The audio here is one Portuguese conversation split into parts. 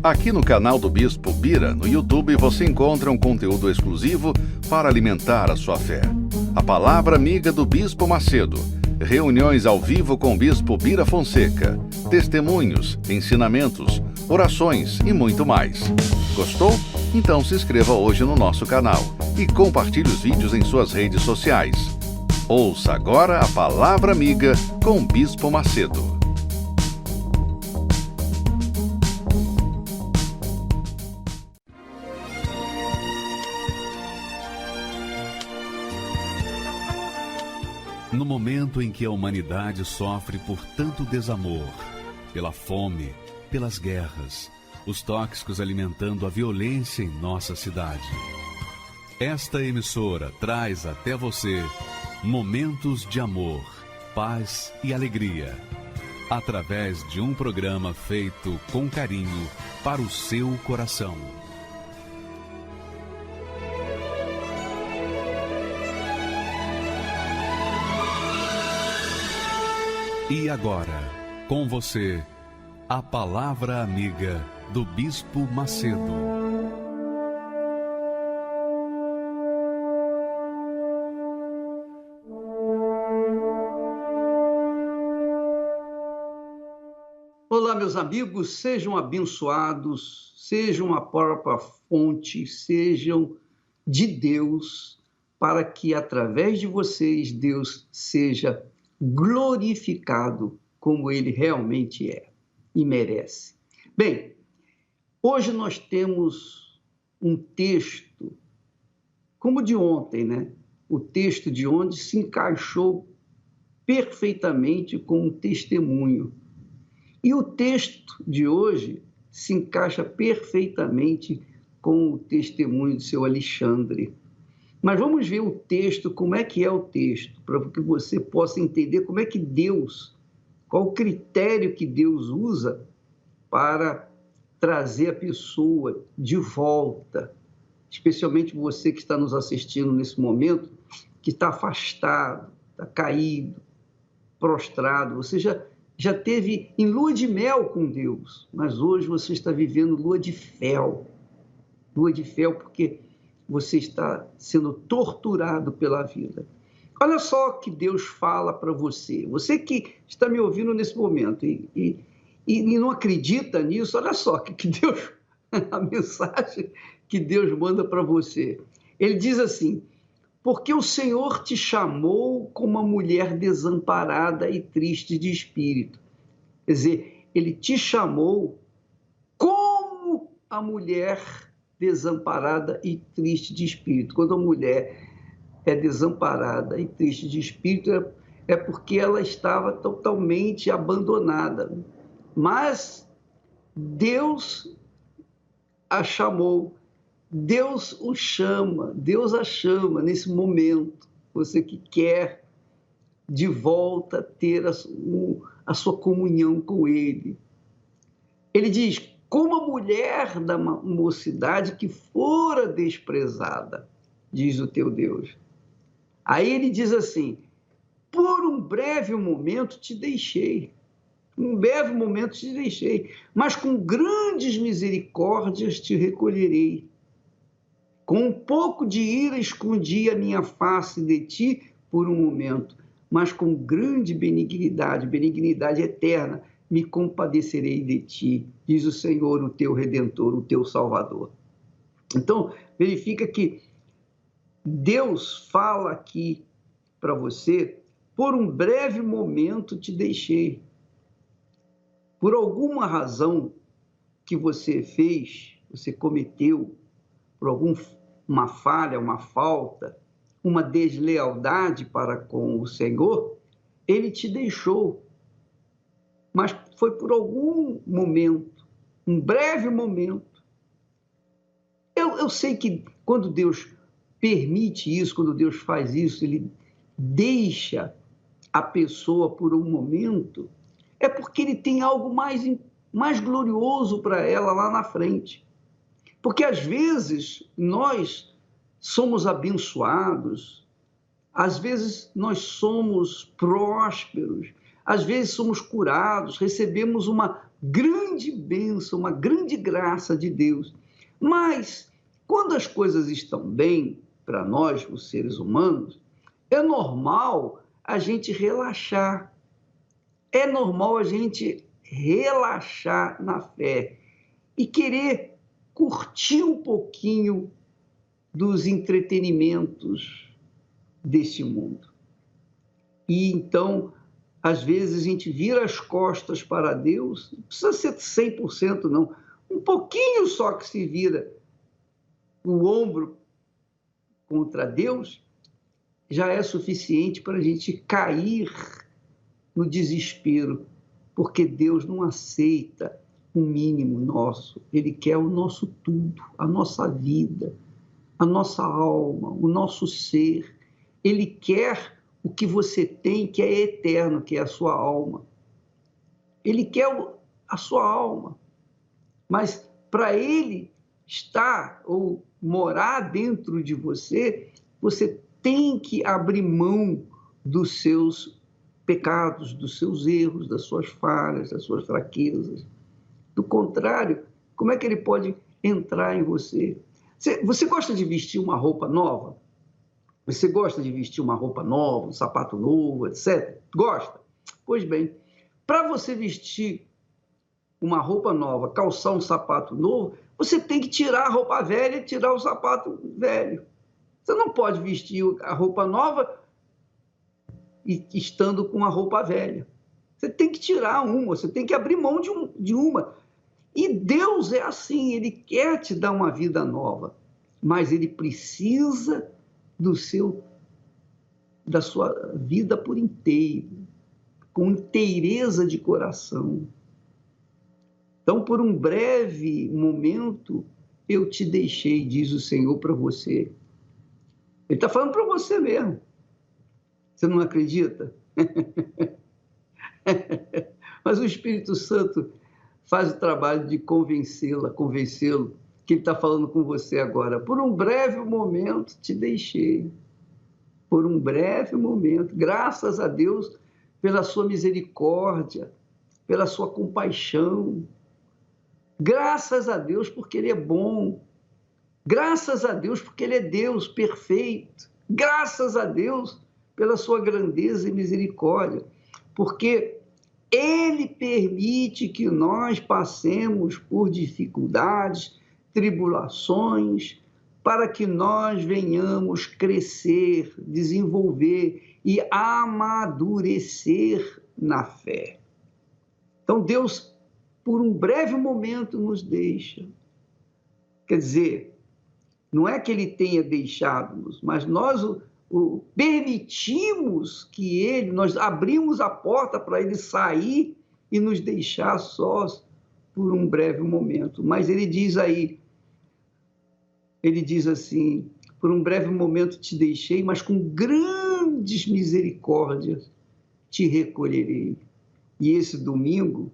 Aqui no canal do Bispo Bira, no YouTube, você encontra um conteúdo exclusivo para alimentar a sua fé. A Palavra Amiga do Bispo Macedo. Reuniões ao vivo com o Bispo Bira Fonseca. Testemunhos, ensinamentos, orações e muito mais. Gostou? Então se inscreva hoje no nosso canal e compartilhe os vídeos em suas redes sociais. Ouça agora a Palavra Amiga com o Bispo Macedo. No momento em que a humanidade sofre por tanto desamor, pela fome, pelas guerras, os tóxicos alimentando a violência em nossa cidade, esta emissora traz até você momentos de amor, paz e alegria, através de um programa feito com carinho para o seu coração. E agora, com você, a Palavra Amiga do Bispo Macedo. Olá, meus amigos, sejam abençoados, sejam a própria fonte, sejam de Deus, para que através de vocês Deus seja glorificado como ele realmente é e merece. Bem, hoje nós temos um texto, como de ontem, né? O texto de ontem se encaixou perfeitamente com um testemunho. E o texto de hoje se encaixa perfeitamente com o testemunho do seu Alexandre. Mas vamos ver o texto, como é que é o texto, para que você possa entender como é que Deus, qual o critério que Deus usa para trazer a pessoa de volta, especialmente você que está nos assistindo nesse momento, que está afastado, está caído, prostrado, você já teve em lua de mel com Deus, mas hoje você está vivendo lua de fel porque você está sendo torturado pela vida. Olha só o que Deus fala para você. Você que está me ouvindo nesse momento e não acredita nisso, olha só que Deus, a mensagem que Deus manda para você. Ele diz assim: porque o Senhor te chamou como uma mulher desamparada e triste de espírito. Quer dizer, ele te chamou como a mulher desamparada e triste de espírito. Quando a mulher é desamparada e triste de espírito, é porque ela estava totalmente abandonada. Mas Deus a chamou, Deus o chama, Deus a chama nesse momento. Você que quer de volta ter a sua comunhão com Ele. Ele diz: como a mulher da mocidade que fora desprezada, diz o teu Deus. Aí ele diz assim: por um breve momento te deixei, mas com grandes misericórdias te recolherei. Com um pouco de ira escondi a minha face de ti por um momento, mas com grande benignidade eterna, me compadecerei de ti, diz o Senhor, o teu Redentor, o teu Salvador. Então, verifica que Deus fala aqui para você: por um breve momento te deixei. Por alguma razão que você fez, você cometeu, por alguma falha, uma falta, uma deslealdade para com o Senhor, Ele te deixou. Mas foi por algum momento, um breve momento. Eu sei que quando Deus permite isso, quando Deus faz isso, Ele deixa a pessoa por um momento, é porque Ele tem algo mais glorioso para ela lá na frente. Porque às vezes nós somos abençoados, às vezes nós somos prósperos, às vezes somos curados, recebemos uma grande bênção, uma grande graça de Deus. Mas, quando as coisas estão bem para nós, os seres humanos, é normal a gente relaxar. É normal a gente relaxar na fé e querer curtir um pouquinho dos entretenimentos deste mundo. E então, às vezes, a gente vira as costas para Deus, não precisa ser 100% não, um pouquinho só que se vira o ombro contra Deus, já é suficiente para a gente cair no desespero, porque Deus não aceita o mínimo nosso, Ele quer o nosso tudo, a nossa vida, a nossa alma, o nosso ser. Ele quer o que você tem, que é eterno, que é a sua alma. Ele quer a sua alma, mas para Ele estar ou morar dentro de você, você tem que abrir mão dos seus pecados, dos seus erros, das suas falhas, das suas fraquezas. Do contrário, como é que Ele pode entrar em você? Você gosta de vestir uma roupa nova? Você gosta de vestir uma roupa nova, um sapato novo, etc? Gosta? Pois bem, para você vestir uma roupa nova, calçar um sapato novo, você tem que tirar a roupa velha e tirar o sapato velho. Você não pode vestir a roupa nova e estando com a roupa velha. Você tem que tirar uma, você tem que abrir mão de uma. E Deus é assim, Ele quer te dar uma vida nova, mas Ele precisa da sua vida por inteiro, com inteireza de coração. Então, por um breve momento, eu te deixei, diz o Senhor para você. Ele está falando para você mesmo. Você não acredita? Mas o Espírito Santo faz o trabalho de convencê-lo, que Ele está falando com você agora. Por um breve momento te deixei. Por um breve momento. Graças a Deus pela sua misericórdia, pela sua compaixão. Graças a Deus porque Ele é bom. Graças a Deus porque Ele é Deus perfeito. Graças a Deus pela sua grandeza e misericórdia. Porque Ele permite que nós passemos por dificuldades, tribulações, para que nós venhamos crescer, desenvolver e amadurecer na fé. Então, Deus, por um breve momento, nos deixa. Quer dizer, não é que Ele tenha deixado-nos, mas nós o permitimos que nós abrimos a porta para Ele sair e nos deixar sós por um breve momento. Mas Ele diz assim, por um breve momento te deixei, mas com grandes misericórdias te recolherei. E esse domingo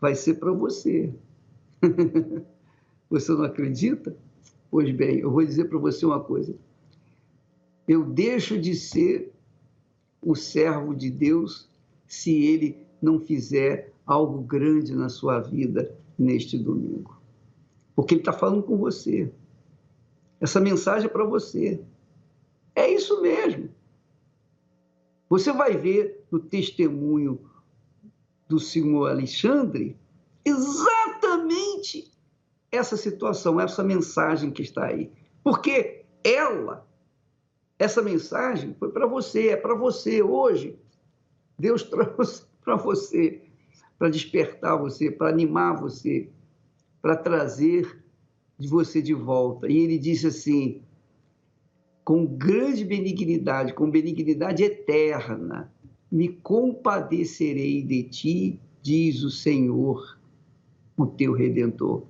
vai ser para você. Você não acredita? Pois bem, eu vou dizer para você uma coisa. Eu deixo de ser o servo de Deus se Ele não fizer algo grande na sua vida neste domingo. Porque Ele está falando com você. Essa mensagem é para você. É isso mesmo. Você vai ver no testemunho do senhor Alexandre exatamente essa situação, essa mensagem que está aí. Porque essa mensagem foi para você, é para você hoje. Deus trouxe para você, para despertar você, para animar você, para trazer de você de volta. E Ele disse assim, com grande benignidade, com benignidade eterna, me compadecerei de ti, diz o Senhor, o teu Redentor.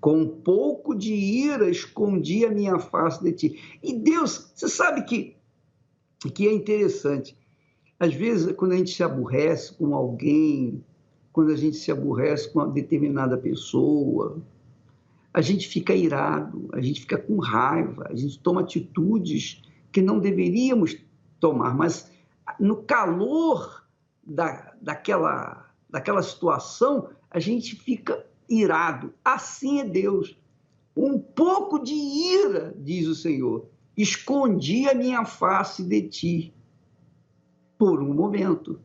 Com um pouco de ira escondi a minha face de ti. E Deus, você sabe que é interessante. Às vezes, quando a gente se aborrece com alguém, quando a gente se aborrece com uma determinada pessoa, a gente fica irado, a gente fica com raiva, a gente toma atitudes que não deveríamos tomar, mas no calor daquela situação, a gente fica irado. Assim é Deus. Um pouco de ira, diz o Senhor, escondi a minha face de ti por um momento.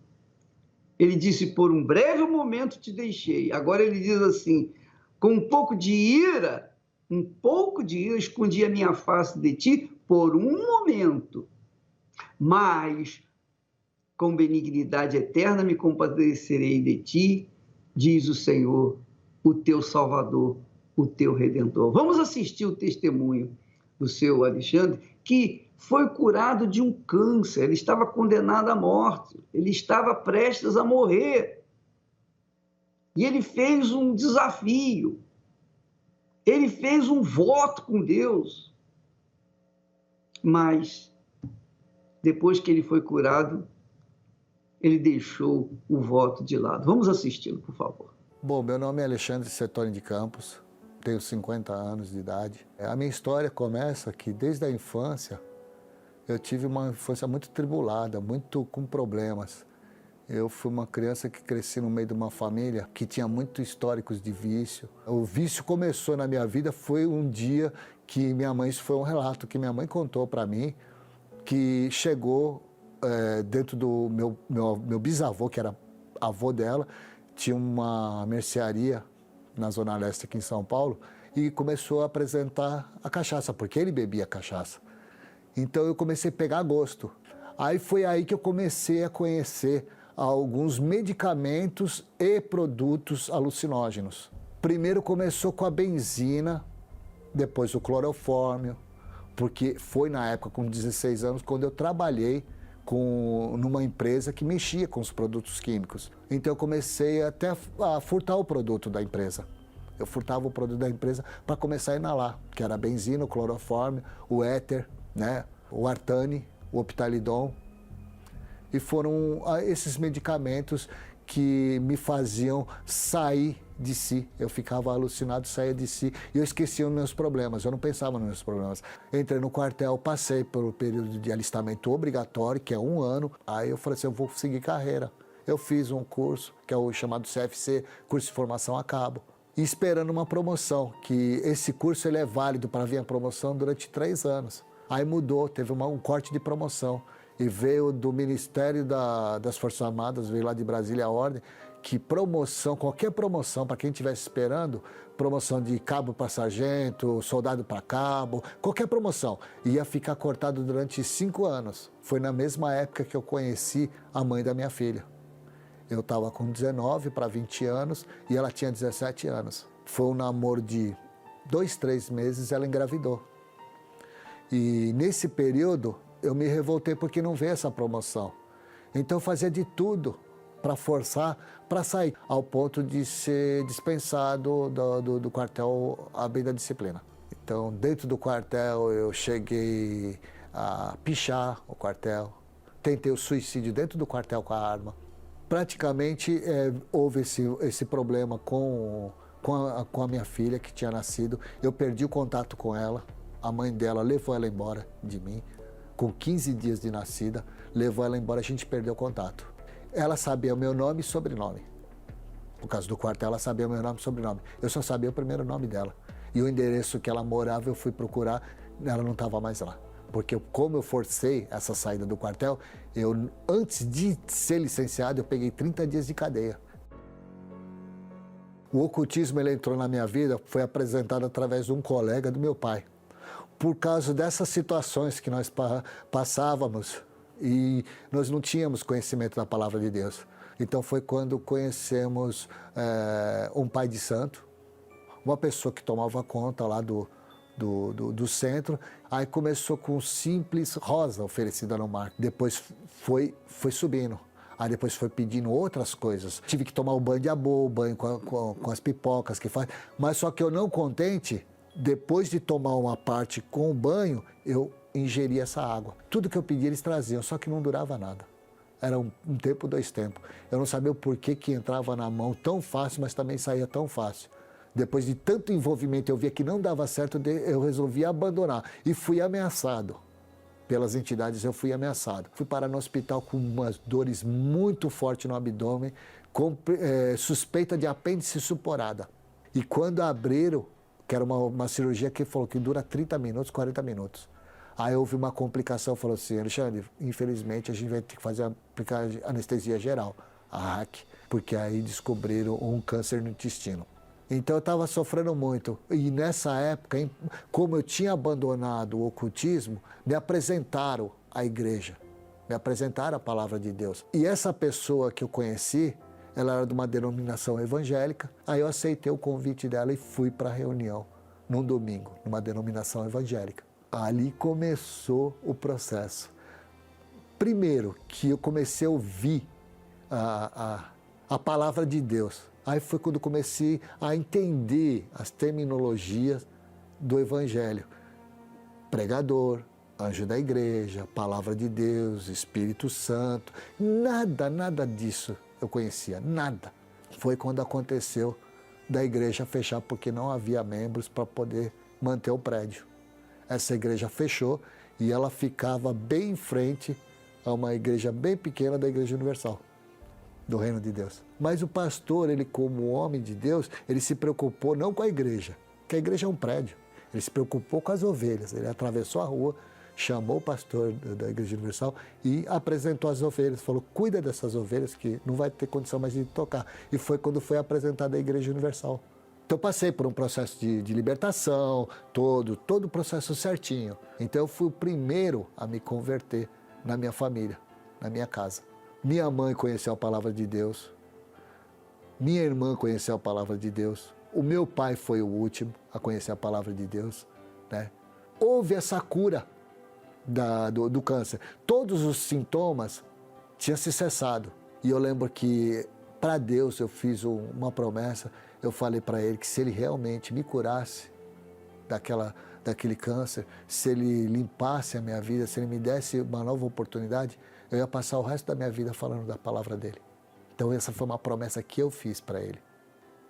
Ele disse, por um breve momento te deixei. Agora ele diz assim, com um pouco de ira, escondi a minha face de ti por um momento. Mas, com benignidade eterna, me compadecerei de ti, diz o Senhor, o teu Salvador, o teu Redentor. Vamos assistir o testemunho do seu Alexandre, que foi curado de um câncer, ele estava condenado à morte, ele estava prestes a morrer. E ele fez um desafio, ele fez um voto com Deus. Mas, depois que ele foi curado, ele deixou o voto de lado. Vamos assisti-lo, por favor. Bom, meu nome é Alexandre Setoni de Campos, tenho 50 anos de idade. A minha história começa que, desde a infância, eu tive uma infância muito tribulada, muito com problemas. Eu fui uma criança que cresci no meio de uma família que tinha muitos históricos de vício. O vício começou na minha vida, foi um dia que minha mãe, isso foi um relato que minha mãe contou para mim, que chegou dentro do meu bisavô, que era avô dela, tinha uma mercearia na Zona Leste aqui em São Paulo, e começou a apresentar a cachaça, porque ele bebia cachaça. Então eu comecei a pegar gosto. Aí foi aí que eu comecei a conhecer alguns medicamentos e produtos alucinógenos. Primeiro começou com a benzina, depois o clorofórmio, porque foi na época, com 16 anos, quando eu trabalhei numa empresa que mexia com os produtos químicos. Então eu comecei até a furtar o produto da empresa. Eu furtava o produto da empresa para começar a inalar, que era a benzina, o clorofórmio, o éter, né, o Artane, o Optalidon. E foram esses medicamentos que me faziam sair de si. Eu ficava alucinado, saía de si, e eu esquecia os meus problemas, eu não pensava nos meus problemas. Entrei no quartel, passei pelo período de alistamento obrigatório, que é 1 ano. Aí eu falei assim, eu vou seguir carreira. Eu fiz um curso, que é o chamado CFC, Curso de Formação a Cabo, e esperando uma promoção, que esse curso ele é válido para vir a promoção durante 3 anos. Aí mudou, teve um corte de promoção, e veio do Ministério das Forças Armadas, veio lá de Brasília a ordem, que promoção, qualquer promoção, para quem estivesse esperando, promoção de cabo para sargento, soldado para cabo, qualquer promoção, ia ficar cortado durante 5 anos. Foi na mesma época que eu conheci a mãe da minha filha. Eu estava com 19 para 20 anos e ela tinha 17 anos. Foi um namoro de 2, 3 meses, ela engravidou. E nesse período eu me revoltei porque não veio essa promoção. Então eu fazia de tudo para forçar, para sair, ao ponto de ser dispensado do quartel à bem da disciplina. Então, dentro do quartel, eu cheguei a pichar o quartel, tentei o suicídio dentro do quartel com a arma. Praticamente houve esse problema com a minha filha, que tinha nascido. Eu perdi o contato com ela, a mãe dela levou ela embora de mim, com 15 dias de nascida, levou ela embora, a gente perdeu o contato. Ela sabia o meu nome e sobrenome. Por causa do quartel, ela sabia o meu nome e sobrenome. Eu só sabia o primeiro nome dela. E o endereço que ela morava, eu fui procurar, ela não estava mais lá. Porque como eu forcei essa saída do quartel, antes de ser licenciado, eu peguei 30 dias de cadeia. O ocultismo, ele entrou na minha vida, foi apresentado através de um colega do meu pai. Por causa dessas situações que nós passávamos, e nós não tínhamos conhecimento da palavra de Deus. Então foi quando conhecemos um pai de santo, uma pessoa que tomava conta lá do centro. Aí começou com simples rosa oferecida no mar, depois foi subindo. Aí depois foi pedindo outras coisas. Tive que tomar o banho de abô, o banho com as pipocas que faz. Mas só que eu não contente, depois de tomar uma parte com o banho, eu ingerir essa água. Tudo que eu pedi eles traziam, só que não durava nada. Era um tempo, 2 tempos. Eu não sabia o porquê que entrava na mão tão fácil, mas também saía tão fácil. Depois de tanto envolvimento, eu via que não dava certo, eu resolvi abandonar. E fui ameaçado. Pelas entidades, eu fui ameaçado. Fui parar no hospital com umas dores muito fortes no abdômen, com suspeita de apêndice supurada. E quando abriram, que era uma cirurgia que falou que dura 30 minutos, 40 minutos. Aí houve uma complicação, falou assim, Alexandre, infelizmente a gente vai ter que aplicar anestesia geral, a RAC, porque aí descobriram um câncer no intestino. Então eu estava sofrendo muito. E nessa época, como eu tinha abandonado o ocultismo, me apresentaram à igreja, me apresentaram a palavra de Deus. E essa pessoa que eu conheci, ela era de uma denominação evangélica, aí eu aceitei o convite dela e fui para a reunião, num domingo, numa denominação evangélica. Ali começou o processo. Primeiro, que eu comecei a ouvir a palavra de Deus. Aí foi quando comecei a entender as terminologias do Evangelho. Pregador, anjo da igreja, palavra de Deus, Espírito Santo. Nada disso eu conhecia, nada. Foi quando aconteceu da igreja fechar, porque não havia membros para poder manter o prédio. Essa igreja fechou e ela ficava bem em frente a uma igreja bem pequena da Igreja Universal, do Reino de Deus. Mas o pastor, ele como homem de Deus, ele se preocupou não com a igreja, porque a igreja é um prédio. Ele se preocupou com as ovelhas. Ele atravessou a rua, chamou o pastor da Igreja Universal e apresentou as ovelhas. Falou, cuida dessas ovelhas que não vai ter condição mais de tocar. E foi quando foi apresentada a Igreja Universal. Então eu passei por um processo de libertação, todo o processo certinho. Então eu fui o primeiro a me converter na minha família, na minha casa. Minha mãe conheceu a palavra de Deus, minha irmã conheceu a palavra de Deus, o meu pai foi o último a conhecer a palavra de Deus, né? Houve essa cura do câncer. Todos os sintomas tinham se cessado. E eu lembro que para Deus eu fiz uma promessa, eu falei para Ele que se Ele realmente me curasse daquele câncer, se Ele limpasse a minha vida, se Ele me desse uma nova oportunidade, eu ia passar o resto da minha vida falando da palavra dEle. Então essa foi uma promessa que eu fiz para Ele.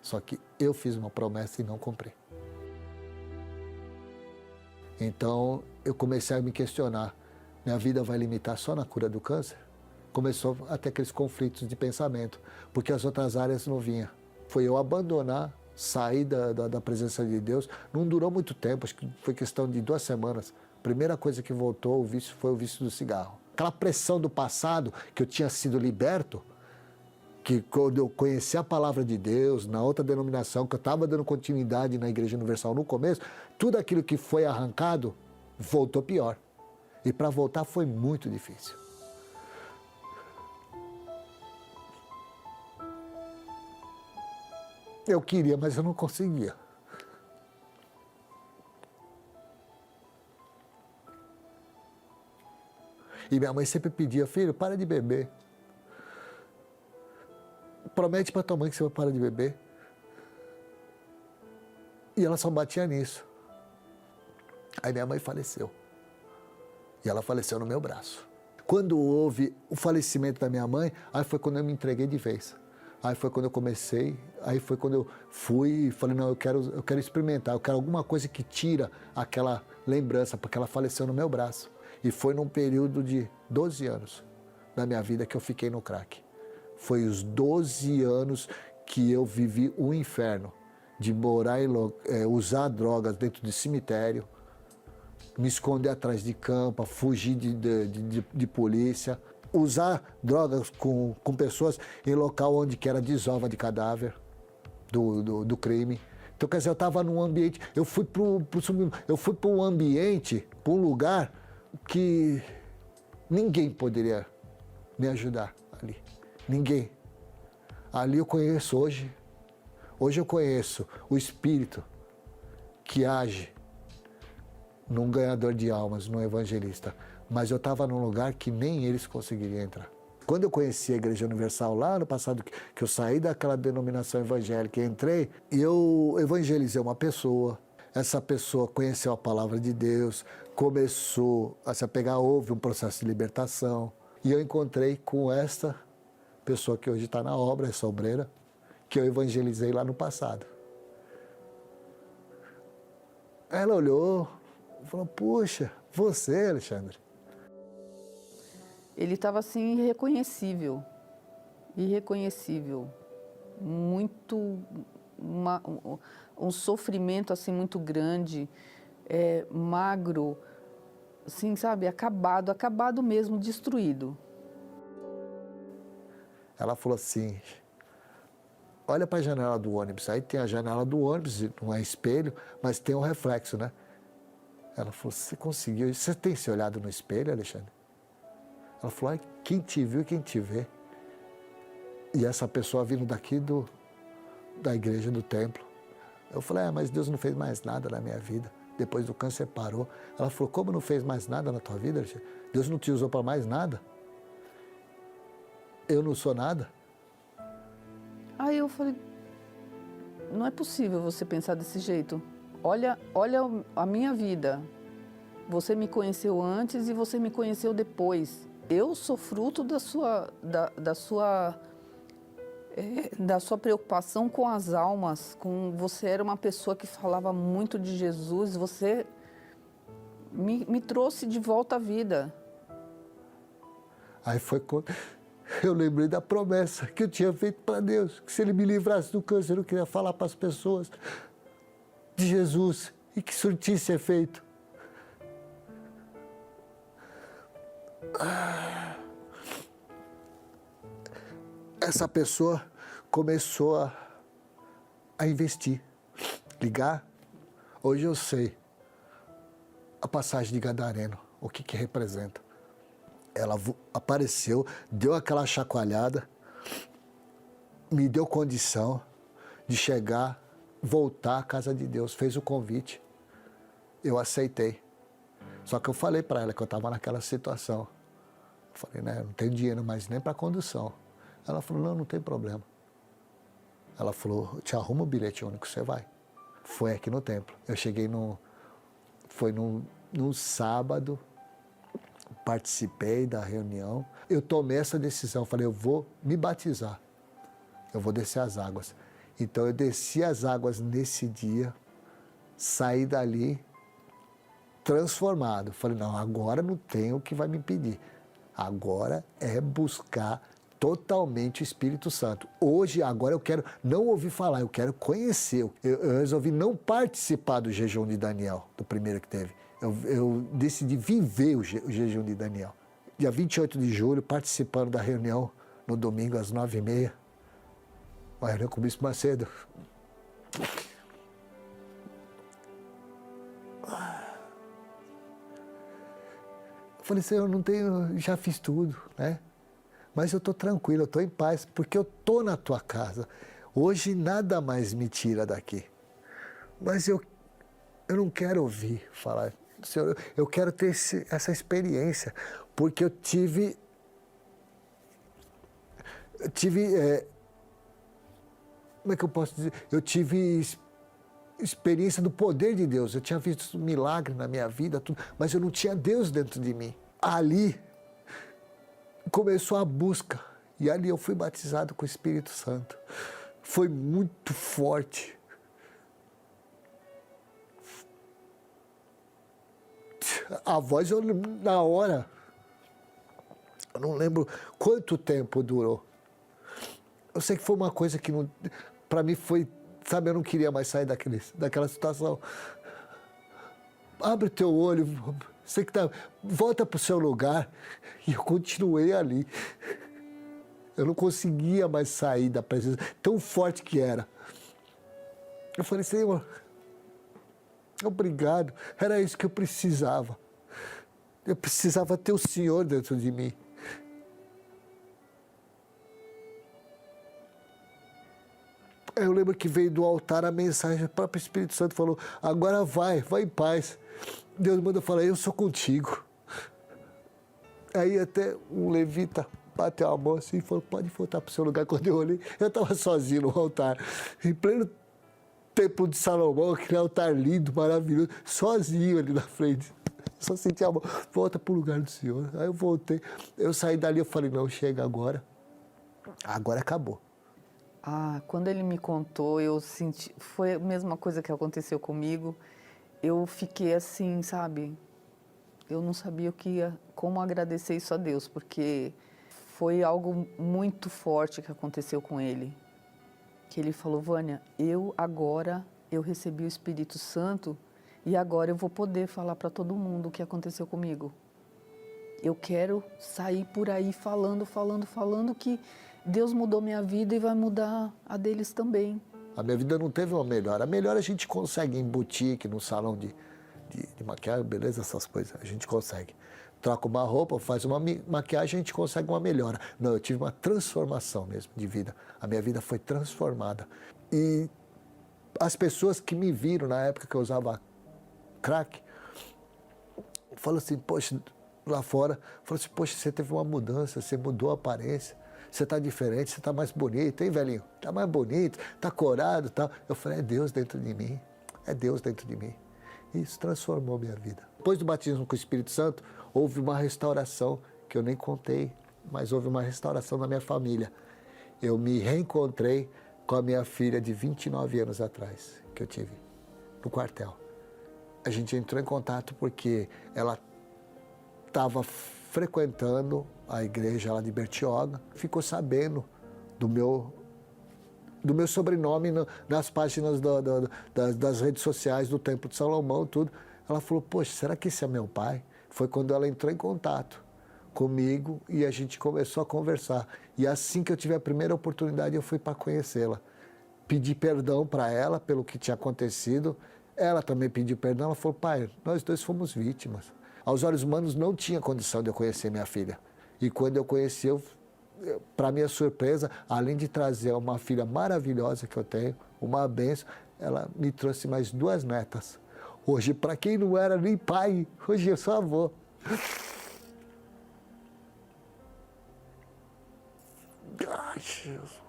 Só que eu fiz uma promessa e não cumpri. Então eu comecei a me questionar, minha vida vai limitar só na cura do câncer? Começou a ter aqueles conflitos de pensamento, porque as outras áreas não vinham. Foi eu abandonar, sair da presença de Deus. Não durou muito tempo, acho que foi questão de 2 semanas. A primeira coisa que voltou o vício foi o vício do cigarro. Aquela pressão do passado, que eu tinha sido liberto, que quando eu conheci a palavra de Deus, na outra denominação, que eu estava dando continuidade na Igreja Universal no começo, tudo aquilo que foi arrancado, voltou pior. E para voltar foi muito difícil. Eu queria, mas eu não conseguia. E minha mãe sempre pedia, filho, para de beber. Promete para tua mãe que você vai parar de beber. E ela só batia nisso. Aí minha mãe faleceu. E ela faleceu no meu braço. Quando houve o falecimento da minha mãe, aí foi quando eu me entreguei de vez. Aí foi quando eu comecei, aí foi quando eu fui e falei, não, eu quero experimentar, eu quero alguma coisa que tira aquela lembrança, porque ela faleceu no meu braço. E foi num período de 12 anos da minha vida que eu fiquei no crack. Foi os 12 anos que eu vivi o inferno, de morar usar drogas dentro de cemitério, me esconder atrás de campa, fugir de polícia, usar drogas com pessoas em local onde que era desova de cadáver do crime. Então, quer dizer, eu estava num ambiente, eu fui para um ambiente, para um lugar que ninguém poderia me ajudar ali. Ninguém. Ali eu conheço hoje eu conheço o Espírito que age num ganhador de almas, num evangelista. Mas eu estava num lugar que nem eles conseguiriam entrar. Quando eu conheci a Igreja Universal lá no passado, que eu saí daquela denominação evangélica e entrei, eu evangelizei uma pessoa. Essa pessoa conheceu a palavra de Deus, começou a se apegar, houve um processo de libertação. E eu encontrei com essa pessoa que hoje está na obra, essa obreira, que eu evangelizei lá no passado. Ela olhou e falou, puxa, você, Alexandre. Ele estava assim irreconhecível. irreconhecível, muito, um sofrimento assim muito grande, magro, assim, sabe, acabado mesmo, destruído. Ela falou assim, olha para a janela do ônibus, aí tem a janela do ônibus, não é espelho, mas tem um reflexo, né? Ela falou, você conseguiu, você tem se olhado no espelho, Alexandre? Ela falou, quem te viu e quem te vê. E essa pessoa vindo daqui da igreja, do templo. Eu falei, mas Deus não fez mais nada na minha vida. Depois do câncer parou. Ela falou, como não fez mais nada na tua vida, Alexandre? Deus não te usou para mais nada? Eu não sou nada? Aí eu falei, não é possível você pensar desse jeito. Olha a minha vida. Você me conheceu antes e você me conheceu depois. Eu sou fruto da sua preocupação com as almas. Você era uma pessoa que falava muito de Jesus. Você me trouxe de volta à vida. Aí foi quando eu lembrei da promessa que eu tinha feito para Deus, que se Ele me livrasse do câncer, eu queria falar para as pessoas de Jesus e que surtisse efeito. Essa pessoa começou a investir, ligar. Hoje eu sei a passagem de Gadareno, o que representa. Ela apareceu, deu aquela chacoalhada, me deu condição de chegar, voltar à casa de Deus, fez o convite. Eu aceitei. Só que eu falei para ela que eu estava naquela situação. Eu falei, né, não tenho dinheiro mais nem para condução. Ela falou, não tem problema. Ela falou, eu te arrumo o bilhete único, você vai. Foi aqui no templo. Eu cheguei foi no sábado, participei da reunião. Eu tomei essa decisão, falei, eu vou me batizar. Eu vou descer as águas. Então eu desci as águas nesse dia, saí dali transformado. Falei, não, agora não tem o que vai me impedir. Agora é buscar totalmente o Espírito Santo. Agora eu quero não ouvir falar, eu quero conhecer. Eu resolvi não participar do jejum de Daniel, do primeiro que teve. Eu decidi viver o jejum de Daniel. Dia 28 de julho, participando da reunião no domingo às 9h30. Uma reunião com o Bispo Macedo. Eu falei, Senhor, não tenho, já fiz tudo, né? Mas eu estou tranquilo, eu estou em paz, porque eu estou na tua casa. Hoje nada mais me tira daqui. Mas eu não quero ouvir falar. Senhor, eu quero ter essa experiência, porque eu tive como é que eu posso dizer? Eu tive experiência do poder de Deus. Eu tinha visto milagre na minha vida, tudo, mas eu não tinha Deus dentro de mim. Ali começou a busca e ali eu fui batizado com o Espírito Santo. Foi muito forte. A voz, na hora, eu não lembro quanto tempo durou. Eu sei que foi uma coisa que, para mim, foi, sabe, eu não queria mais sair daquela situação. Abre o teu olho, você que volta para o seu lugar. E eu continuei ali. Eu não conseguia mais sair da presença, tão forte que era. Eu falei, Senhor, obrigado, era isso que eu precisava. Eu precisava ter o Senhor dentro de mim. Eu lembro que veio do altar a mensagem, o próprio Espírito Santo falou, agora vai em paz. Deus manda falar, eu sou contigo. Aí até um levita bateu a mão assim e falou, pode voltar para o seu lugar. Quando eu olhei, eu estava sozinho no altar, em pleno templo de Salomão, aquele altar lindo, maravilhoso, sozinho ali na frente. Só senti a mão, volta para o lugar do Senhor. Aí eu voltei, eu saí dali, eu falei, não, chega agora acabou. Quando ele me contou, eu senti, foi a mesma coisa que aconteceu comigo. Eu fiquei assim, sabe? Eu não sabia como agradecer isso a Deus, porque foi algo muito forte que aconteceu com ele. Que ele falou, Vânia, eu recebi o Espírito Santo e agora eu vou poder falar para todo mundo o que aconteceu comigo. Eu quero sair por aí falando que Deus mudou minha vida e vai mudar a deles também. A minha vida não teve uma melhora. A melhora a gente consegue em boutique, no salão de maquiagem, beleza, essas coisas, a gente consegue. Troca uma roupa, faz uma maquiagem, a gente consegue uma melhora. Não, eu tive uma transformação mesmo de vida. A minha vida foi transformada. E as pessoas que me viram na época que eu usava crack, falam assim, poxa, lá fora, falam assim, poxa, você teve uma mudança, você mudou a aparência, você está diferente, você está mais bonito, hein, velhinho? Está mais bonito, está corado e tal. Eu falei, é Deus dentro de mim, é Deus dentro de mim. Isso transformou minha vida. Depois do batismo com o Espírito Santo, houve uma restauração, que eu nem contei, mas houve uma restauração na minha família. Eu me reencontrei com a minha filha de 29 anos atrás, que eu tive no quartel. A gente entrou em contato porque ela estava frequentando a igreja lá de Bertioga, ficou sabendo do meu sobrenome nas páginas das redes sociais do Templo de Salomão, tudo. Ela falou, poxa, será que esse é meu pai? Foi quando ela entrou em contato comigo e a gente começou a conversar. E assim que eu tive a primeira oportunidade, eu fui para conhecê-la. Pedi perdão para ela pelo que tinha acontecido. Ela também pediu perdão. Ela falou, pai, nós dois fomos vítimas. Aos olhos humanos, não tinha condição de eu conhecer minha filha. E quando eu conheci, para minha surpresa, além de trazer uma filha maravilhosa que eu tenho, uma bênção, ela me trouxe mais 2 netas. Hoje, para quem não era nem pai, hoje eu sou avô. Ai, Jesus.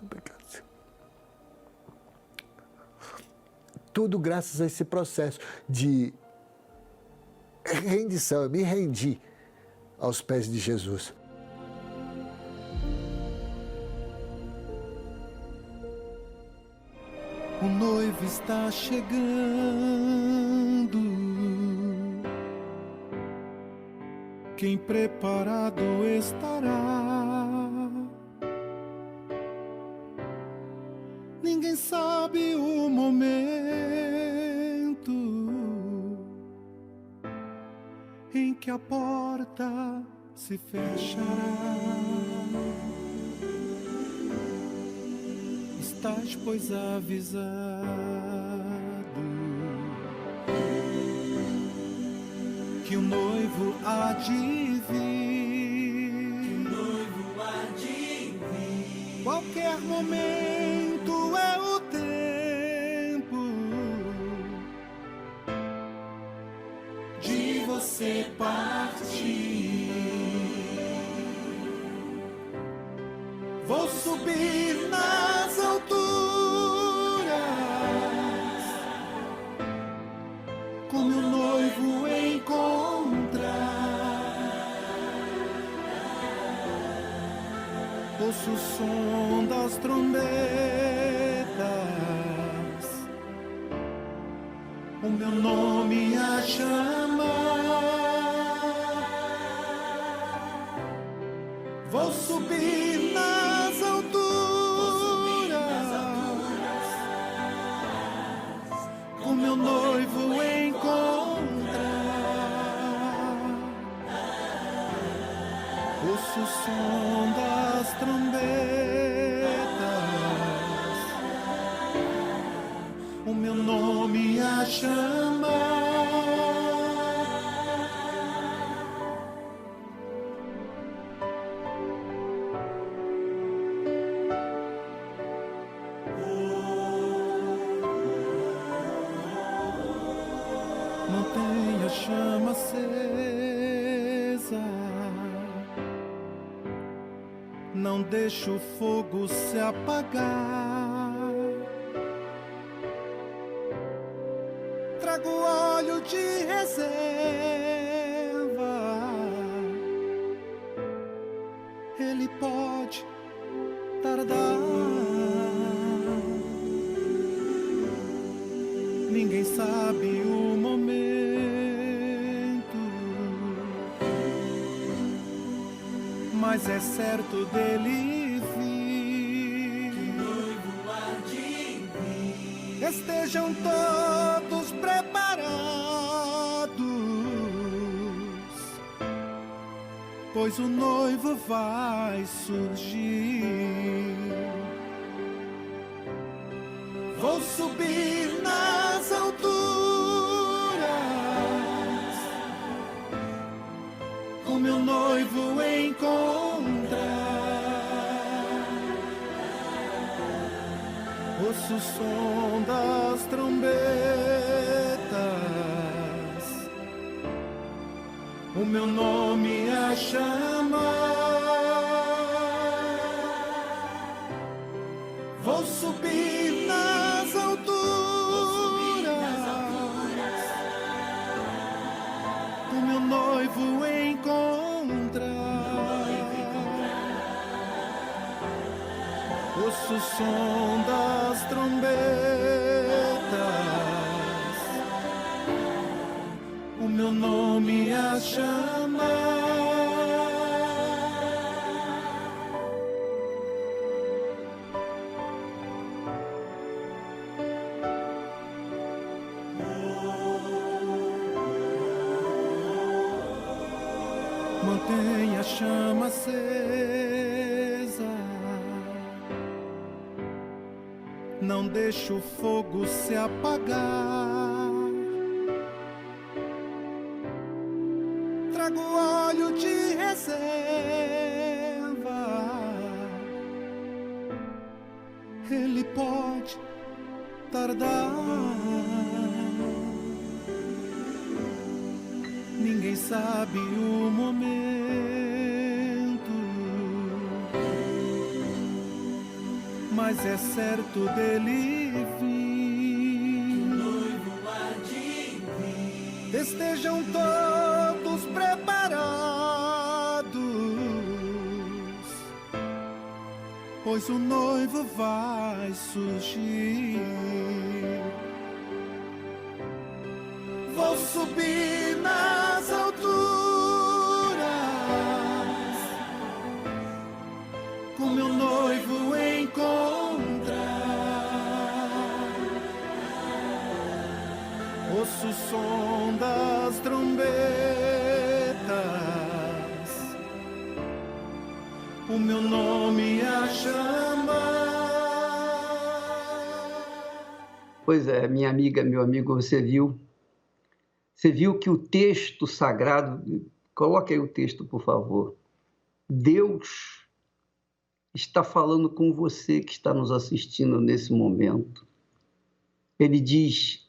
Obrigado, Senhor. Tudo graças a esse processo de rendição. Eu me rendi aos pés de Jesus. O noivo está chegando, quem preparado estará. Ninguém sabe o momento em que a porta se fechará. Estás, pois, avisado que o noivo há de vir. Qualquer momento é o tempo de você partir. Vou subir nas alturas com meu noivo encontrar. Ouço o som das trombetas, o meu nome a chamar. Vou subir nas alturas com meu noivo encontrar. Ouço o som das trombetas, o meu nome a chamar. Mantenha a chama acesa, não deixe o fogo se apagar. Trago óleo de reserva, ele pode tardar. Ninguém sabe o momento, mas é certo dele vir. Que o noivo há de vir. Estejam todos preparados, pois o noivo vai surgir. Vou subir nas alturas, com meu noivo encontrar. Ouço o som das trombetas, o meu nome a chamar. Vou subir nas alturas, com meu noivo encontrar. Ouço o som das trombetas, o meu nome a chamar. Mantenha a chama acesa, não deixe o fogo se apagar. Trago óleo de reserva, ele pode tardar. Ninguém sabe o momento, mas é certo dele vir. O noivo há de vir. Estejam todos preparados, pois o noivo vai surgir. Vou subir nas alturas, com meu noivo encontrar. Ouço o som das trombetas, o meu nome a chamar. Pois é, minha amiga, meu amigo, você viu que o texto sagrado, coloque aí o texto, por favor. Deus está falando com você que está nos assistindo nesse momento. Ele diz: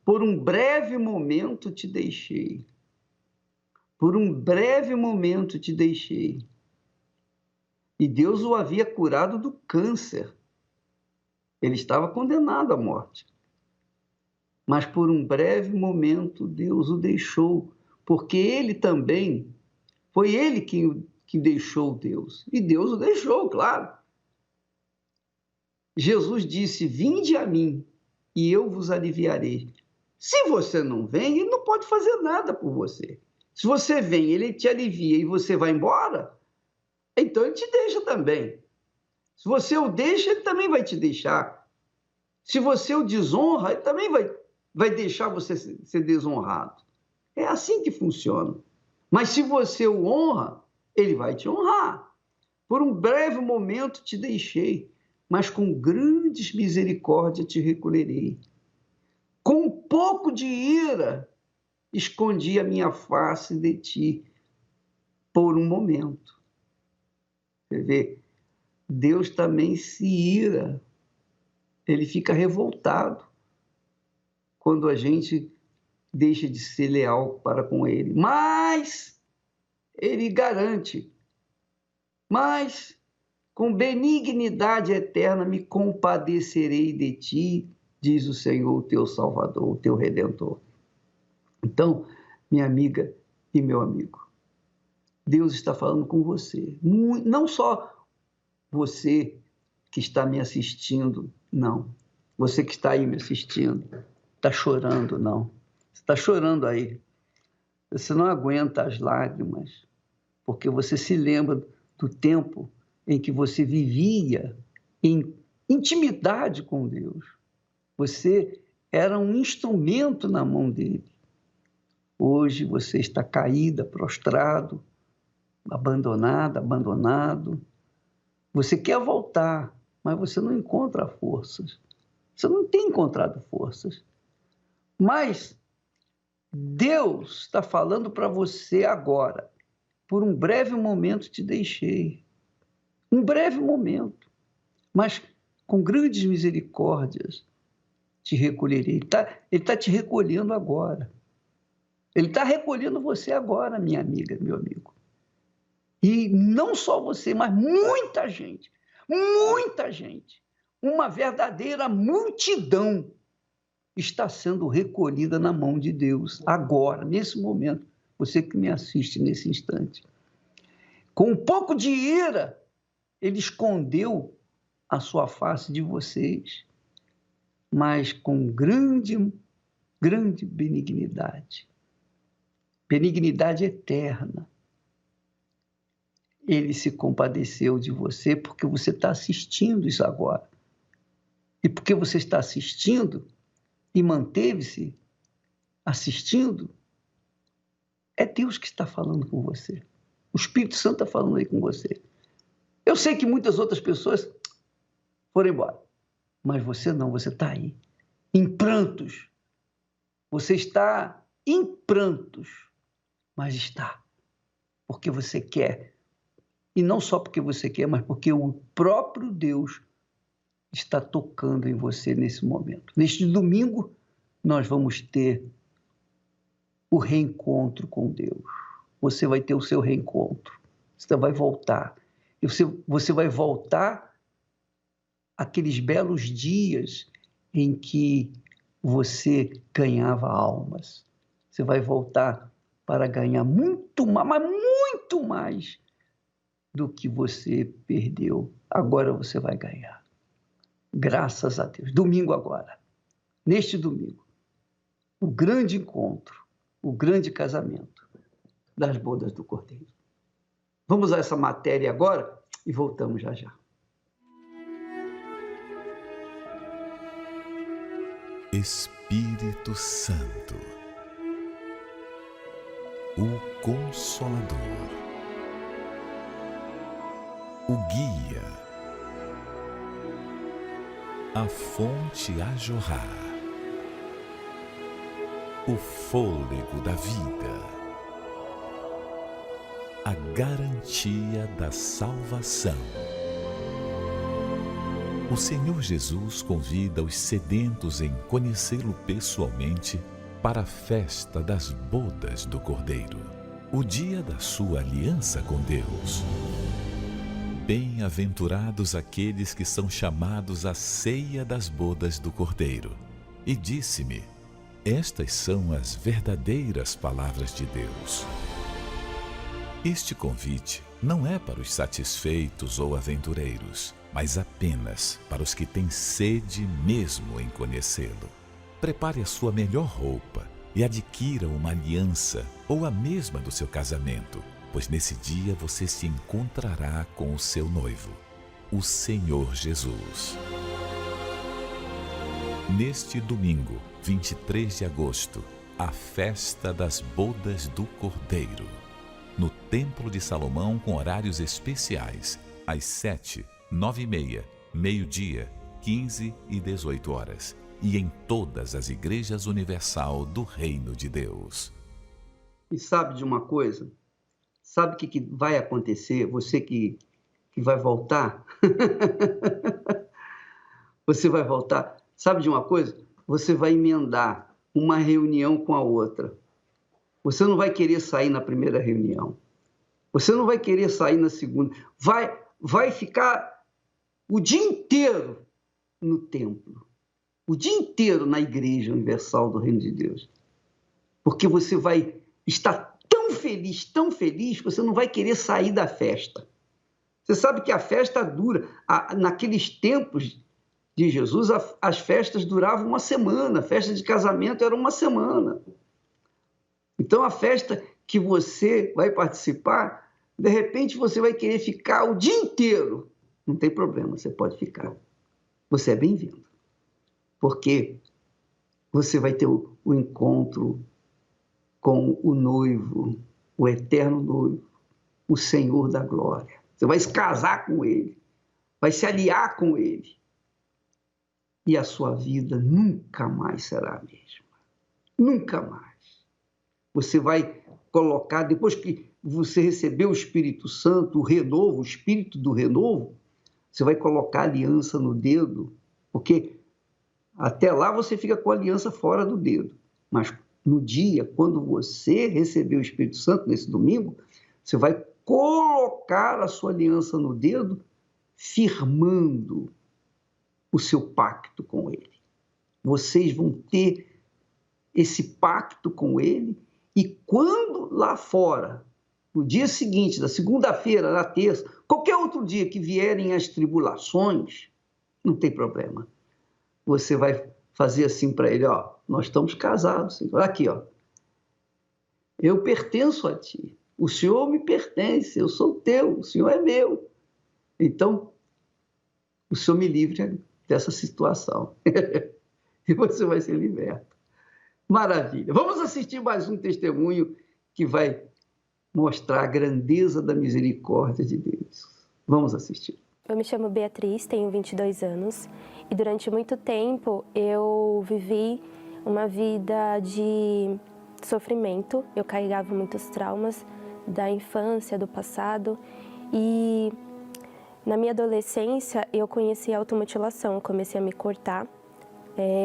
por um breve momento te deixei. Por um breve momento te deixei. E Deus o havia curado do câncer. Ele estava condenado à morte. Mas por um breve momento Deus o deixou, porque ele também, foi ele que deixou Deus. E Deus o deixou, claro. Jesus disse: vinde a mim e eu vos aliviarei. Se você não vem, ele não pode fazer nada por você. Se você vem, ele te alivia e você vai embora, então ele te deixa também. Se você o deixa, ele também vai te deixar. Se você o desonra, ele também vai deixar você ser desonrado. É assim que funciona. Mas se você o honra, ele vai te honrar. Por um breve momento te deixei, mas com grandes misericórdias te recolherei. Com um pouco de ira, escondi a minha face de ti por um momento. Você vê, Deus também se ira. Ele fica revoltado quando a gente deixa de ser leal para com ele. Mas ele garante, mas com benignidade eterna me compadecerei de ti, diz o Senhor, o teu Salvador, o teu Redentor. Então, minha amiga e meu amigo, Deus está falando com você. Não só você que está me assistindo, não. Você que está aí me assistindo, está chorando, não. Você está chorando aí. Você não aguenta as lágrimas, porque você se lembra do tempo em que você vivia em intimidade com Deus. Você era um instrumento na mão dele. Hoje você está caída, prostrado, abandonado. Você quer voltar, mas você não encontra forças. Você não tem encontrado forças. Mas Deus está falando para você agora. Por um breve momento te deixei. Um breve momento. Mas com grandes misericórdias te recolherei. Ele tá te recolhendo agora. Ele está recolhendo você agora, minha amiga, meu amigo. E não só você, mas muita gente, uma verdadeira multidão está sendo recolhida na mão de Deus agora, nesse momento. Você que me assiste nesse instante. Com um pouco de ira, ele escondeu a sua face de vocês, mas com grande benignidade. Benignidade eterna. Ele se compadeceu de você porque você está assistindo isso agora. E porque você está assistindo e manteve-se assistindo, é Deus que está falando com você. O Espírito Santo está falando aí com você. Eu sei que muitas outras pessoas foram embora, mas você não, você está aí, em prantos. Você está em prantos, mas está, porque você quer. E não só porque você quer, mas porque o próprio Deus está tocando em você nesse momento. Neste domingo, nós vamos ter o reencontro com Deus. Você vai ter o seu reencontro. Você vai voltar. E você vai voltar àqueles belos dias em que você ganhava almas. Você vai voltar para ganhar muito mais, mas muito mais do que você perdeu. Agora você vai ganhar. Graças a Deus. Domingo agora. Neste domingo. O grande encontro. O grande casamento das bodas do Cordeiro. Vamos a essa matéria agora e voltamos já já. Espírito Santo, o Consolador, o Guia, a fonte a jorrar, o fôlego da vida, a garantia da salvação. O Senhor Jesus convida os sedentos em conhecê-lo pessoalmente para a festa das bodas do Cordeiro, o dia da sua aliança com Deus. Bem-aventurados aqueles que são chamados à ceia das bodas do Cordeiro. E disse-me: estas são as verdadeiras palavras de Deus. Este convite não é para os satisfeitos ou aventureiros, mas apenas para os que têm sede mesmo em conhecê-lo. Prepare a sua melhor roupa e adquira uma aliança ou a mesma do seu casamento, pois nesse dia você se encontrará com o seu noivo, o Senhor Jesus. Neste domingo, 23 de agosto, a festa das bodas do Cordeiro, no Templo de Salomão, com horários especiais, às 7, 9h30, meio-dia, 15 e 18 horas, e em todas as igrejas universal do Reino de Deus. E sabe de uma coisa? Sabe o que vai acontecer? Você que vai voltar? Você vai voltar. Sabe de uma coisa? Você vai emendar uma reunião com a outra. Você não vai querer sair na primeira reunião. Você não vai querer sair na segunda. Vai ficar o dia inteiro no templo. O dia inteiro na Igreja Universal do Reino de Deus. Porque você vai estar tão feliz, que você não vai querer sair da festa. Você sabe que a festa dura. Naqueles tempos de Jesus, as festas duravam uma semana. A festa de casamento era uma semana. Então, a festa que você vai participar De repente você vai querer ficar o dia inteiro. Não tem problema, você pode ficar. Você é bem-vindo. Porque você vai ter o encontro com o noivo, o eterno noivo, o Senhor da glória. Você vai se casar com ele, vai se aliar com ele. E a sua vida nunca mais será a mesma. Nunca mais. Você vai colocar, depois que você recebeu o Espírito Santo, o renovo, o Espírito do renovo, você vai colocar a aliança no dedo, porque até lá você fica com a aliança fora do dedo. Mas no dia, quando você receber o Espírito Santo, nesse domingo, você vai colocar a sua aliança no dedo, firmando o seu pacto com ele. Vocês vão ter esse pacto com ele, e quando lá fora, no dia seguinte, na segunda-feira, na terça, qualquer outro dia que vierem as tribulações, não tem problema. Você vai fazer assim para ele, ó, nós estamos casados, Senhor. Aqui, ó, eu pertenço a ti, o Senhor me pertence, eu sou teu, o Senhor é meu. Então, o Senhor me livre dessa situação. E você vai ser liberto. Maravilha. Vamos assistir mais um testemunho que vai mostrar a grandeza da misericórdia de Deus. Vamos assistir. Eu me chamo Beatriz, tenho 22 anos e durante muito tempo eu vivi uma vida de sofrimento. Eu carregava muitos traumas da infância, do passado, e na minha adolescência eu conheci a automutilação, eu comecei a me cortar.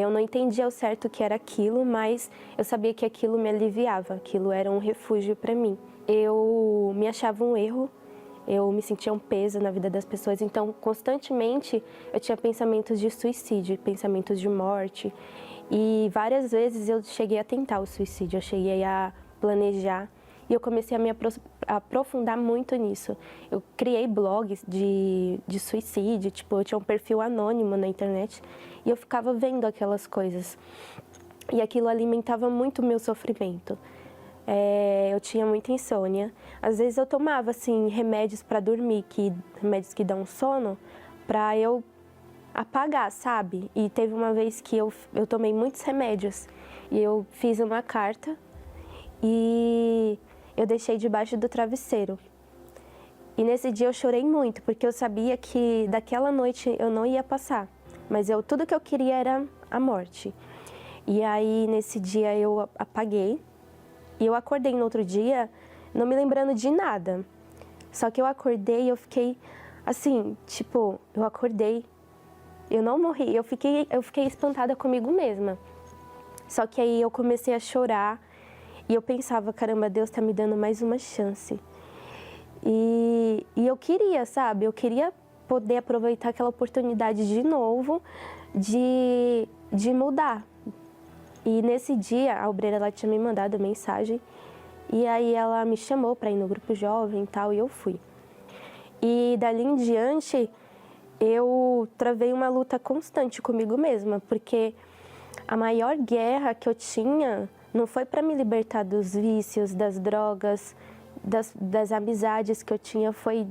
Eu não entendia ao certo o que era aquilo, mas eu sabia que aquilo me aliviava, aquilo era um refúgio para mim. Eu me achava um erro, eu me sentia um peso na vida das pessoas, então constantemente eu tinha pensamentos de suicídio, pensamentos de morte, e várias vezes eu cheguei a tentar o suicídio, eu cheguei a planejar, e eu comecei a me aprofundar muito nisso. Eu criei blogs de suicídio, tipo, eu tinha um perfil anônimo na internet, e eu ficava vendo aquelas coisas. E aquilo alimentava muito o meu sofrimento. Eu tinha muita insônia. Às vezes eu tomava, assim, remédios para dormir, remédios que dão sono, para eu apagar, sabe? E teve uma vez que eu tomei muitos remédios, e eu fiz uma carta, e eu deixei debaixo do travesseiro. E nesse dia eu chorei muito, porque eu sabia que daquela noite eu não ia passar. Mas tudo que eu queria era a morte. E aí, nesse dia, eu apaguei. E eu acordei no outro dia, não me lembrando de nada. Só que eu acordei e eu fiquei, assim, tipo, eu acordei. Eu não morri, eu fiquei espantada comigo mesma. Só que aí eu comecei a chorar. E eu pensava, caramba, Deus tá me dando mais uma chance. E eu queria, sabe? Eu queria poder aproveitar aquela oportunidade de novo de mudar. E nesse dia, a obreira ela tinha me mandado mensagem, e aí ela me chamou para ir no grupo jovem e tal, e eu fui. E dali em diante, eu travei uma luta constante comigo mesma, porque a maior guerra que eu tinha não foi para me libertar dos vícios, das drogas, das amizades que eu tinha, foi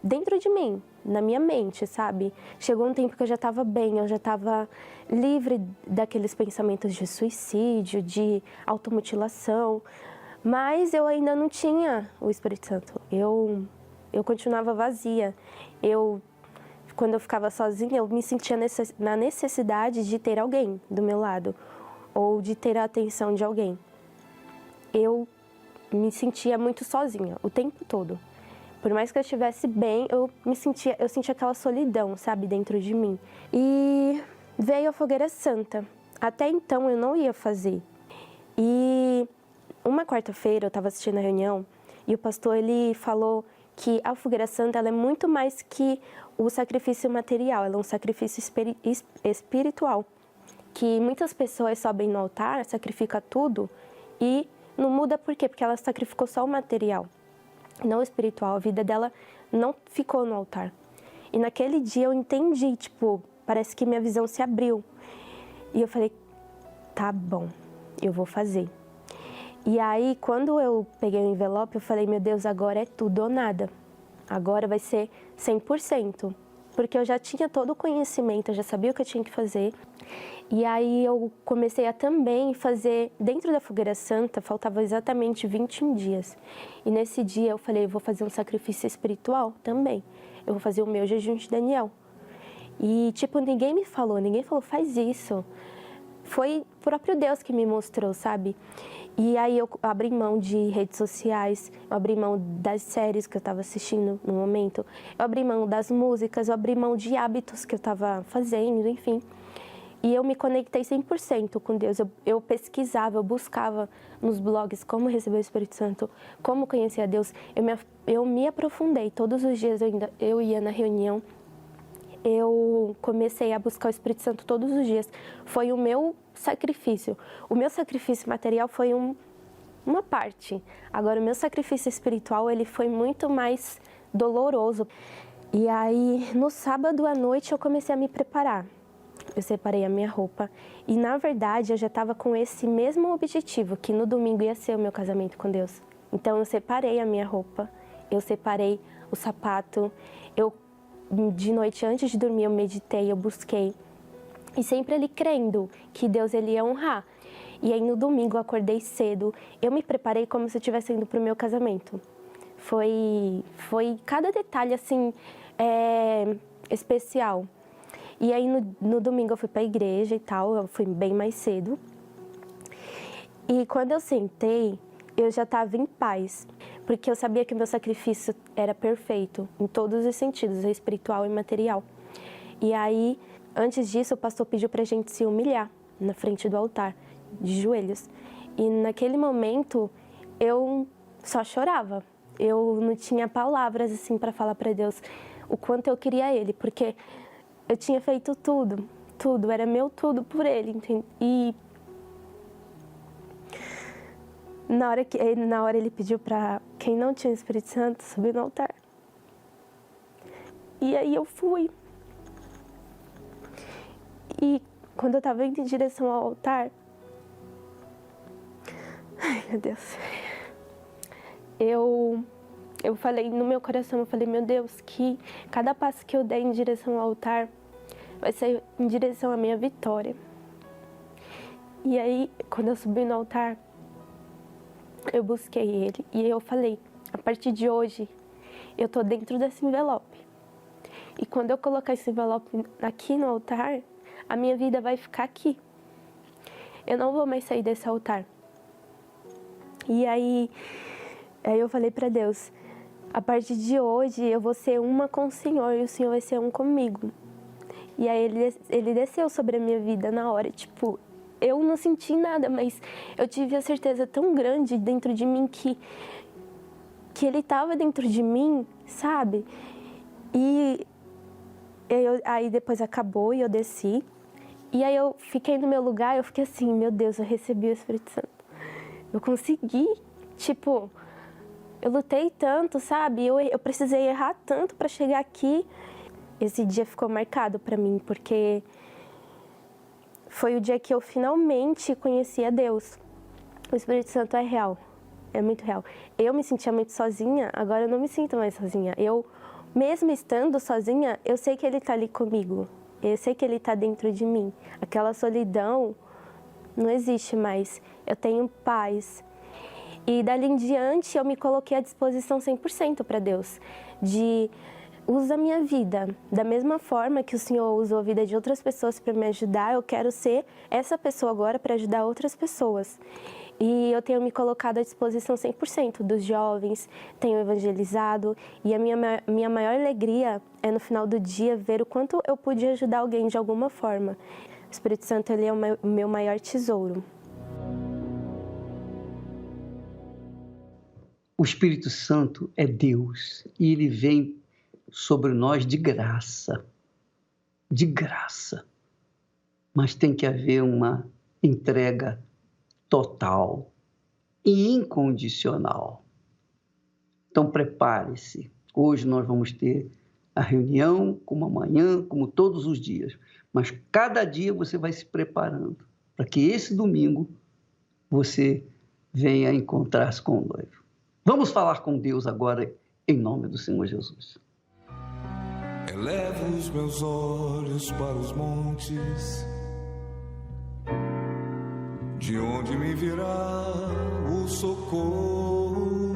dentro de mim, na minha mente, sabe? Chegou um tempo que eu já estava bem, eu já estava livre daqueles pensamentos de suicídio, de automutilação, mas eu ainda não tinha o Espírito Santo. Eu continuava vazia. Quando eu ficava sozinha, eu me sentia na necessidade de ter alguém do meu lado, ou de ter a atenção de alguém. Eu me sentia muito sozinha o tempo todo. Por mais que eu estivesse bem, eu sentia aquela solidão, sabe, dentro de mim. E veio a Fogueira Santa. Até então eu não ia fazer. E uma quarta-feira eu estava assistindo a reunião e o pastor ele falou que a Fogueira Santa ela é muito mais que o sacrifício material, ela é um sacrifício espiritual. Que muitas pessoas sobem no altar, sacrificam tudo e não muda por quê? Porque ela sacrificou só o material, não o espiritual. A vida dela não ficou no altar. E naquele dia eu entendi, tipo, parece que minha visão se abriu. E eu falei, tá bom, eu vou fazer. E aí, quando eu peguei o envelope, eu falei, meu Deus, agora é tudo ou nada. Agora vai ser 100%. Porque eu já tinha todo o conhecimento, eu já sabia o que eu tinha que fazer. E aí eu comecei a também fazer, dentro da Fogueira Santa, faltava exatamente 21 dias. E nesse dia eu falei, eu vou fazer um sacrifício espiritual também. Eu vou fazer o meu jejum de Daniel. E tipo, ninguém falou, faz isso. Foi o próprio Deus que me mostrou, sabe? E aí eu abri mão de redes sociais, eu abri mão das séries que eu estava assistindo no momento, eu abri mão das músicas, eu abri mão de hábitos que eu estava fazendo, enfim. E eu me conectei 100% com Deus. Eu pesquisava, eu buscava nos blogs como receber o Espírito Santo, como conhecer a Deus. Eu me aprofundei. Todos os dias eu ia na reunião. Eu comecei a buscar o Espírito Santo todos os dias. Foi o meu sacrifício. O meu sacrifício material foi uma parte. Agora, o meu sacrifício espiritual, ele foi muito mais doloroso. E aí, no sábado à noite, eu comecei a me preparar. Eu separei a minha roupa e, na verdade, eu já estava com esse mesmo objetivo, que no domingo ia ser o meu casamento com Deus. Então, eu separei a minha roupa, eu separei o sapato, de noite, antes de dormir, eu meditei, eu busquei. E sempre ali crendo que Deus ele ia honrar. E aí, no domingo, eu acordei cedo, eu me preparei como se eu estivesse indo para o meu casamento. Foi cada detalhe, assim, especial. E aí, no domingo, eu fui para a igreja e tal, eu fui bem mais cedo. E quando eu sentei, eu já estava em paz, porque eu sabia que o meu sacrifício era perfeito, em todos os sentidos, espiritual e material. E aí, antes disso, o pastor pediu para a gente se humilhar na frente do altar, de joelhos. E naquele momento, eu só chorava. Eu não tinha palavras, assim, para falar para Deus o quanto eu queria Ele, porque eu tinha feito tudo, era meu tudo por Ele, entende? E na hora Ele pediu para quem não tinha Espírito Santo subir no altar. E aí eu fui. E quando eu estava indo em direção ao altar, ai meu Deus, eu falei no meu coração, eu falei, meu Deus, que cada passo que eu der em direção ao altar vai ser em direção à minha vitória. E aí, quando eu subi no altar, eu busquei Ele e eu falei, a partir de hoje, eu tô dentro desse envelope. E quando eu colocar esse envelope aqui no altar, a minha vida vai ficar aqui. Eu não vou mais sair desse altar. E aí eu falei para Deus, a partir de hoje eu vou ser uma com o Senhor e o Senhor vai ser um comigo. E aí ele desceu sobre a minha vida na hora, tipo, eu não senti nada, mas eu tive a certeza tão grande dentro de mim que ele estava dentro de mim, sabe? E aí depois acabou e eu desci. E aí eu fiquei no meu lugar e eu fiquei assim, meu Deus, eu recebi o Espírito Santo. Eu consegui, tipo, eu lutei tanto, sabe? Eu precisei errar tanto para chegar aqui. Esse dia ficou marcado para mim, porque foi o dia que eu finalmente conheci a Deus. O Espírito Santo é real, é muito real. Eu me sentia muito sozinha, agora eu não me sinto mais sozinha. Eu, mesmo estando sozinha, eu sei que Ele está ali comigo. Eu sei que Ele está dentro de mim. Aquela solidão não existe mais. Eu tenho paz. E dali em diante eu me coloquei à disposição 100% para Deus. Usa a minha vida. Da mesma forma que o Senhor usou a vida de outras pessoas para me ajudar, eu quero ser essa pessoa agora para ajudar outras pessoas. E eu tenho me colocado à disposição 100% dos jovens, tenho evangelizado. E a minha maior alegria é no final do dia ver o quanto eu pude ajudar alguém de alguma forma. O Espírito Santo ele é o meu maior tesouro. O Espírito Santo é Deus e Ele vem sobre nós de graça, mas tem que haver uma entrega total e incondicional. Então prepare-se, hoje nós vamos ter a reunião, como amanhã, como todos os dias, mas cada dia você vai se preparando para que esse domingo você venha encontrar-se com o noivo. Vamos falar com Deus agora, em nome do Senhor Jesus. Elevo os meus olhos para os montes, de onde me virá o socorro.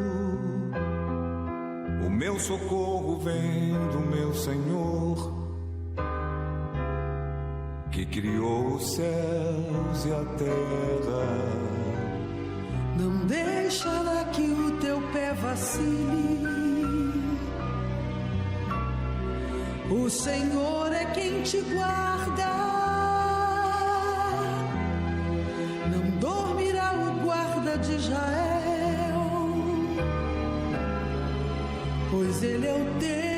O meu socorro vem do meu Senhor, que criou os céus e a terra. Não deixará que o teu pé vacile. O Senhor é quem te guarda. Não dormirá o guarda de Israel, pois ele é o teu